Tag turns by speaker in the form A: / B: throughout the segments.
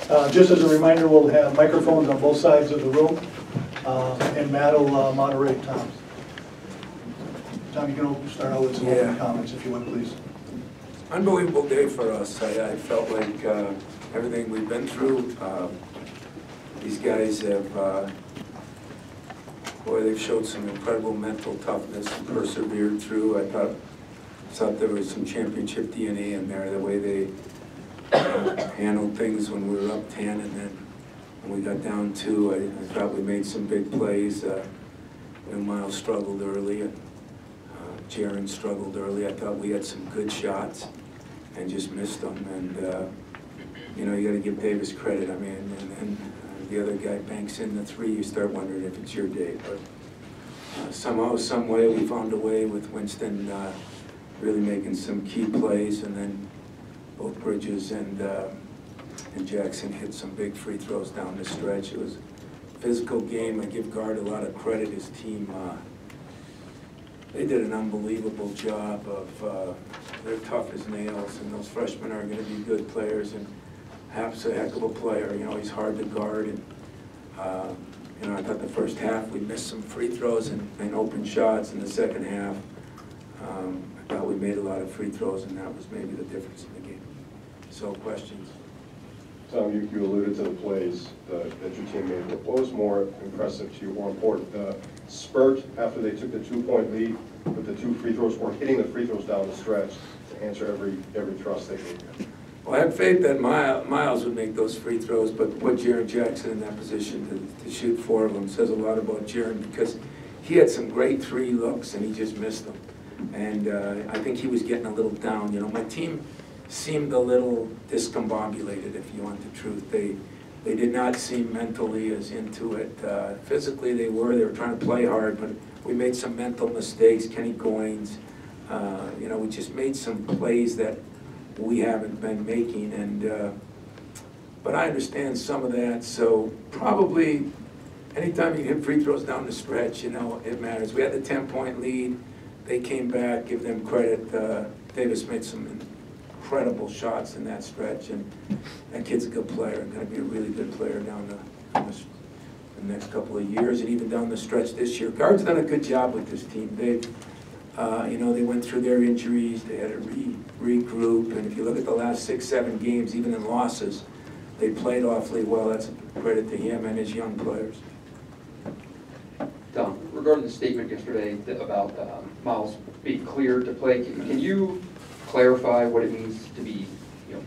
A: Just as a reminder, we'll have microphones on both sides of the room, and Matt will moderate Tom. Tom, you can start out with some opening comments, if you would, please.
B: Unbelievable day for us. I felt like everything we've been through, these guys have, boy, they've showed some incredible mental toughness and persevered through. I thought there was some championship DNA in there, the way they handled things when we were up 10, and then when we got down 2, I thought we made some big plays. Miles struggled early, and Jaron struggled early. I thought we had some good shots and just missed them. And you know, you got to give Davis credit. I mean, and the other guy banks in the 3. You start wondering if it's your day. But somehow, some way, we found a way with Winston really making some key plays, and then both Bridges and Jackson hit some big free throws down the stretch. It was a physical game. I give Guard a lot of credit. His team, they did an unbelievable job of, they're tough as nails, and those freshmen are going to be good players, and Hap's a heck of a player. You know, he's hard to guard, and you know, I thought the first half we missed some free throws and open shots. In the second half, I thought we made a lot of free throws, and that was maybe the difference in the game. So, questions?
C: Tom, you alluded to the plays that your team made. What was more impressive to you, more important? The spurt after they took the 2-point lead with the 2 free throws, or hitting the free throws down the stretch to answer every thrust they made?
B: Well, I had faith that Miles would make those free throws, but put Jaron Jackson in that position to shoot 4 of them says a lot about Jaron, because he had some great 3 looks and he just missed them. And I think he was getting a little down. You know, my team seemed a little discombobulated, if you want the truth. They did not seem mentally as into it. Physically they were trying to play hard, but we made some mental mistakes. Kenny Goins, you know, we just made some plays that we haven't been making, and but I understand some of that. So probably anytime you hit free throws down the stretch, you know, it matters. We had the 10-point lead. They came back, give them credit. Davis made some incredible shots in that stretch, and that kid's a good player, and going to be a really good player down the next couple of years, and even down the stretch this year. Guard's done a good job with this team. They've, you know, they went through their injuries. They had to regroup, and if you look at the last 6, 7 games, even in losses, they played awfully well. That's a credit to him and his young players.
D: Tom, regarding the statement yesterday about Miles being cleared to play, can you clarify what it means to be, you know,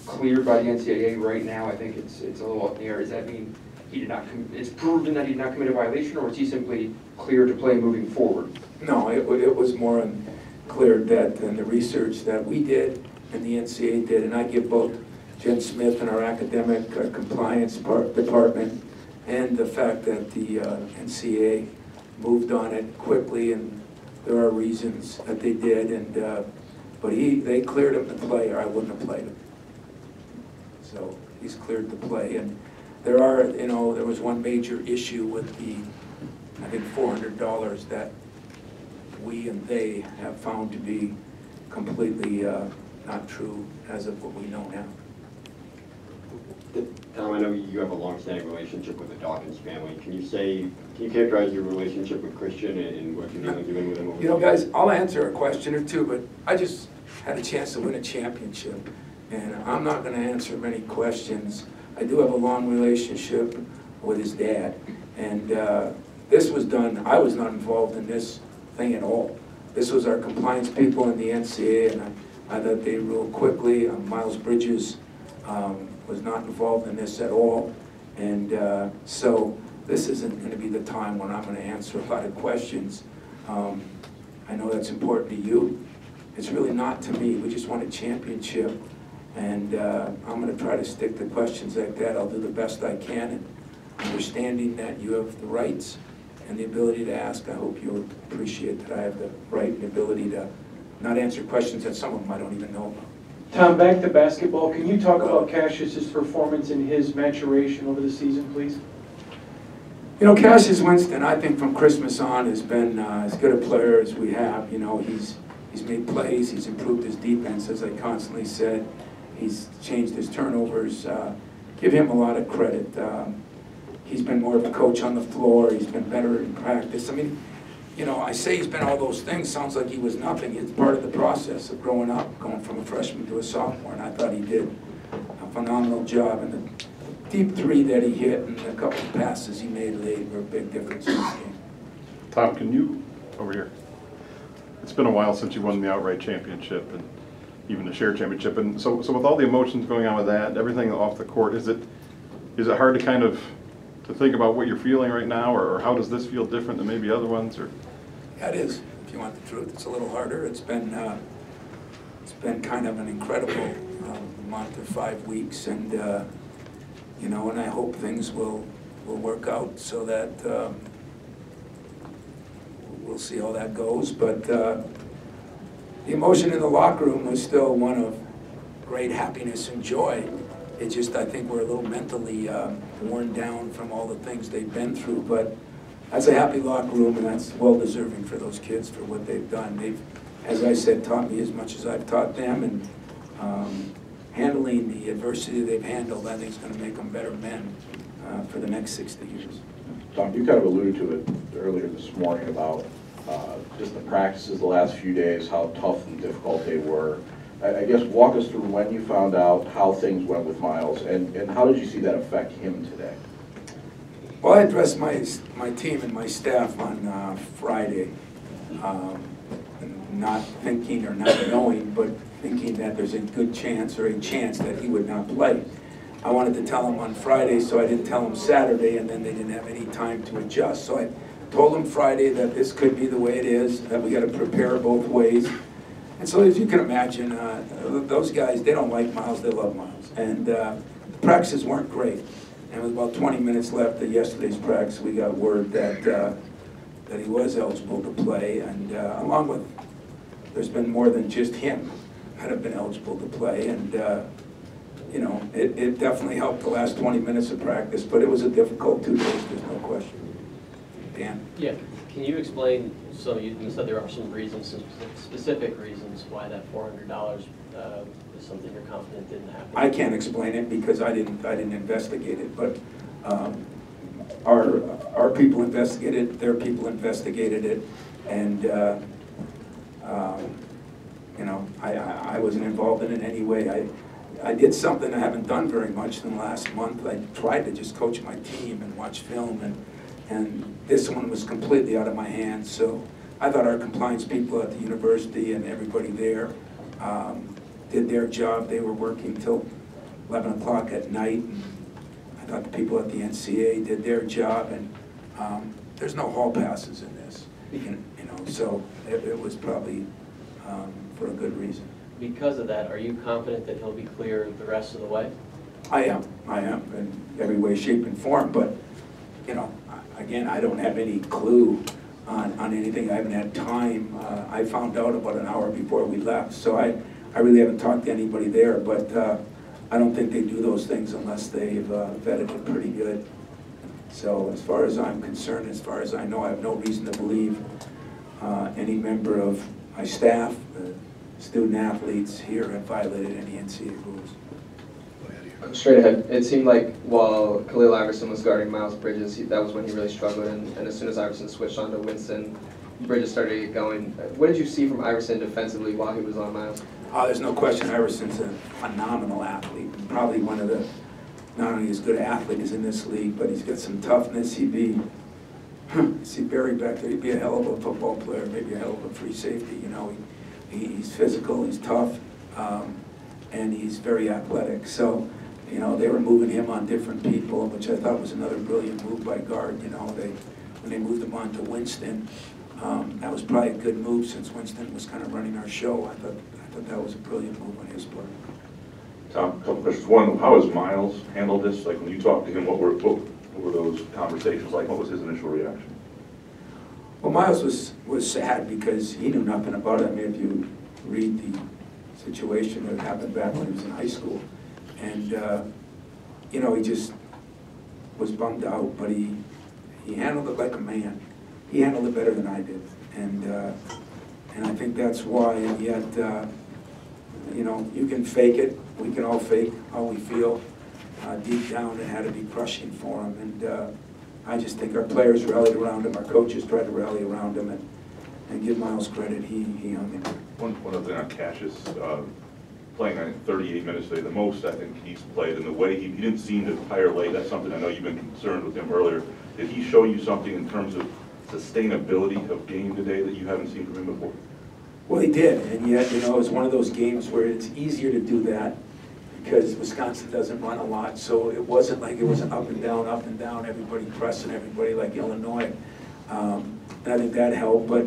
D: cleared by the NCAA right now? I think it's a little up in the air. Does that mean he did not? It's proven that he did not commit a violation, or is he simply cleared to play moving forward?
B: No, it was more cleared that than the research that we did and the NCAA did, and I give both Jen Smith and our academic compliance department, and the fact that the NCAA moved on it quickly, and there are reasons that they did, and but they cleared him to play, or I wouldn't have played him. So he's cleared to play, and there are, you know, there was one major issue with the, I think, $400 that we and they have found to be completely not true as of what we know now.
E: Tom, I know you have a long-standing relationship with the Dawkins family. Can you characterize your relationship with Christian and what you're doing with him?
B: You know, guys, I'll answer a question or two, but I just had a chance to win a championship, and I'm not going to answer many questions. I do have a long relationship with his dad, and this was done, I was not involved in this thing at all. This was our compliance people in the NCAA, and I thought they ruled quickly. Miles Bridges was not involved in this at all, and so this isn't going to be the time when I'm going to answer a lot of questions. I know that's important to you. It's really not to me. We just won a championship, and I'm going to try to stick to questions like that. I'll do the best I can, and understanding that you have the rights and the ability to ask. I hope you'll appreciate that I have the right and ability to not answer questions that some of them I don't even know about.
F: Tom, back to basketball. Can you talk about Cassius's performance and his maturation over the season, please?
B: You know, Cassius Winston, I think from Christmas on has been as good a player as we have. You know, he's made plays, he's improved his defense, as I constantly said. He's changed his turnovers. give him a lot of credit. He's been more of a coach on the floor. He's been better in practice. I mean, you know, I say he's been all those things. Sounds like he was nothing. It's part of the process of growing up, going from a freshman to a sophomore, and I thought he did a phenomenal job. And the deep three that he hit and a couple of passes he made late were a big difference in this game.
G: Tom, can you, over here, it's been a while since you won the outright championship and even the shared championship, and so with all the emotions going on with that, everything off the court, is it hard to kind of to think about what you're feeling right now, or how does this feel different than maybe other ones? Or
B: Yeah, it is. If you want the truth, it's a little harder. It's been kind of an incredible month or 5 weeks, and you know, and I hope things will work out so that we'll see how that goes. But the emotion in the locker room was still one of great happiness and joy. It just, I think we're a little mentally worn down from all the things they've been through. But that's a happy locker room, and that's well-deserving for those kids for what they've done. They've, as I said, taught me as much as I've taught them, and handling the adversity they've handled, I think is going to make them better men for the next 60 years.
H: Tom, you kind of alluded to it earlier this morning about just the practices the last few days, how tough and difficult they were. I guess walk us through when you found out how things went with Miles, and how did you see that affect him today?
B: Well, I addressed my team and my staff on Friday, not thinking or not knowing, but thinking that there's a good chance or a chance that he would not play. I wanted to tell him on Friday, so I didn't tell him Saturday, and then they didn't have any time to adjust. So I told him Friday that this could be the way it is, that we got to prepare both ways. And so as you can imagine, those guys, they don't like Miles, they love Miles. And the practices weren't great. And with about 20 minutes left of yesterday's practice, we got word that that he was eligible to play. And along with, there's been more than just him that have been eligible to play. And you know, it definitely helped the last 20 minutes of practice, but it was a difficult 2 days, there's no question. Dan?
I: Yeah, can you explain, so you said there are some reasons, some specific reasons why that $400 is something you're confident didn't happen?
B: I can't explain it because I didn't investigate it, but our people investigated it, their people investigated it, and you know, I wasn't involved in it in any way. I did something I haven't done very much in the last month. I tried to just coach my team and watch film, and this one was completely out of my hands. So I thought our compliance people at the university and everybody there did their job. They were working till 11 o'clock at night. And I thought the people at the NCAA did their job, and there's no hall passes in this, you know, so it was probably for a good reason.
I: Because of that, are you confident that he'll be clear the rest of the way?
B: I am, in every way, shape, and form, but, you know, again, I don't have any clue on anything. I haven't had time. I found out about an hour before we left, so I really haven't talked to anybody there, but I don't think they do those things unless they've vetted it pretty good. So as far as I'm concerned, as far as I know, I have no reason to believe any member of my staff, student athletes here have violated any NCAA rules.
J: Straight ahead, it seemed like while Khalil Iverson was guarding Miles Bridges, that was when he really struggled, and as soon as Iverson switched on to Winston, Bridges started to get going. What did you see from Iverson defensively while he was on Miles?
B: There's no question Iverson's a phenomenal athlete, probably one of the, not only as good an athlete as in this league, but he's got some toughness. He'd be, see Barry back there, he'd be a hell of a football player, maybe a hell of a free safety, you know. He's physical, he's tough, and he's very athletic. So, you know, they were moving him on different people, which I thought was another brilliant move by guard. You know, when they moved him on to Winston, that was probably a good move since Winston was kind of running our show. I thought that was a brilliant move on his part.
K: Tom, a couple questions. One, how has Miles handled this? Like when you talked to him, what were those conversations like? What was his initial reaction?
B: Well, Miles was sad because he knew nothing about it. I mean, if you read the situation that happened back when he was in high school, and you know, he just was bummed out, but he handled it like a man. He handled it better than I did, and I think that's why. And yet, you know, you can fake it. We can all fake how we feel. deep down, it had to be crushing for him. And I just think our players rallied around him, our coaches tried to rally around him, and give Miles credit, he hung in there.
K: One other thing on Cassius, playing, I think, 38 minutes today, the most I think he's played, and the way he didn't seem to tire late. That's something I know you've been concerned with him earlier. Did he show you something in terms of sustainability of game today that you haven't seen from him before?
B: Well, he did, and yet, you know, it was one of those games where it's easier to do that because Wisconsin doesn't run a lot, so it wasn't like it was an up and down, everybody pressing everybody like Illinois. And I think that helped, but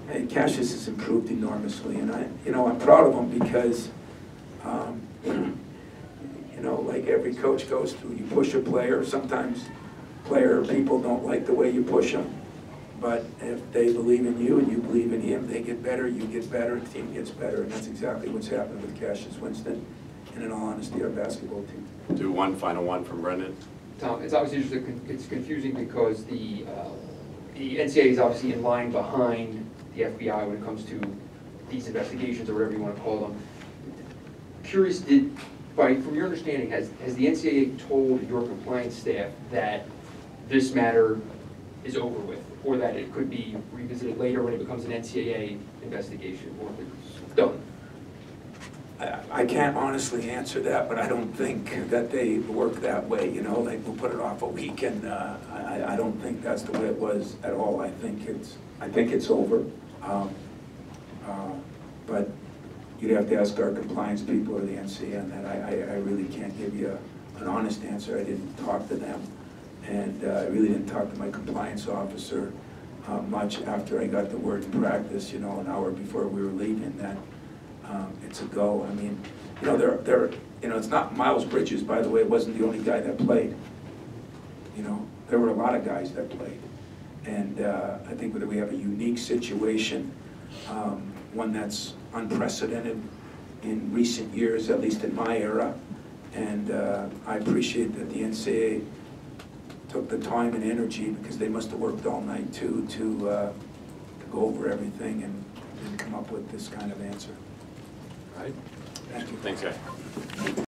B: hey, Cassius has improved enormously, and I'm proud of him because, you know, like every coach goes through, you push a player, sometimes people don't like the way you push them. But if they believe in you and you believe in him, they get better, you get better, the team gets better, and that's exactly what's happened with Cassius Winston, and in all honesty, our basketball team.
L: Do one final one from Brendan.
D: Tom, it's obviously just it's confusing because the NCAA is obviously in line behind the FBI when it comes to these investigations or whatever you want to call them. Curious, from your understanding, has the NCAA told your compliance staff that this matter is over with, or that it could be revisited later when it becomes an NCAA investigation, or if it's done?
B: I can't honestly answer that, but I don't think that they work that way, you know, like we'll put it off a week, and I don't think that's the way it was at all. I think it's over, but you'd have to ask our compliance people or the NCAA on that. I really can't give you an honest answer. I didn't talk to them, and I really didn't talk to my compliance officer much after I got the word in practice, you know, an hour before we were leaving, that it's a go. I mean, you know, it's not Miles Bridges, by the way. It wasn't the only guy that played. You know, there were a lot of guys that played, and I think that we have a unique situation, one that's unprecedented in recent years, at least in my era, and I appreciate that the NCAA took the time and energy, because they must have worked all night too, to go over everything and come up with this kind of answer.
L: All right.
B: Thank you.
L: Thanks, guys.